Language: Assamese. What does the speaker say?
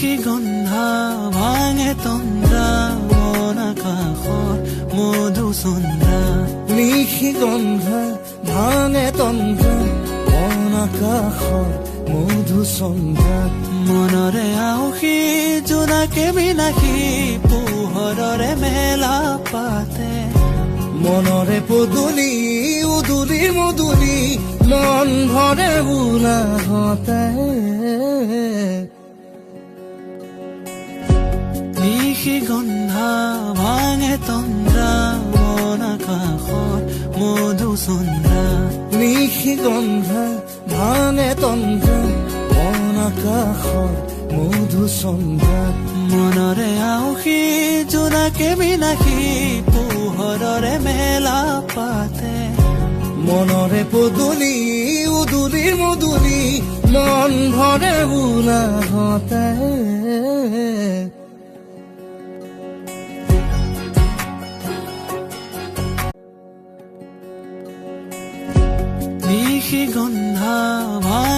নিশি গন্ধা ভাঙে তন্দ্ৰা মন আকাশৰ মধুচন্দ্ৰা নিশি গন্ধা ভাঙে তন্দ্ৰা মন আকাশৰ মধুচন্দ্ৰা মনৰে আউসী জোনাকে বিলাসী পোহৰৰে মেলা পাতে মনৰে পদূলি উদুলি মধুলি মন ভৰে উলাহতে নিশি গন্ধা ভাঙে তন্দ্ৰা মন আকাশৰ মধুচন্দ্ৰা নিশি গন্ধা ভাঙে তন্দ্ৰা মন আকাশৰ মধুচন্দ্ৰা মনৰে আউসী জোনাকে বিলাসী পোহৰৰে মেলা পাতে মনৰে পদূলি উদুলি মধুলি মন ভৰে উলাহতে নিশি গন্ধা ভাঙে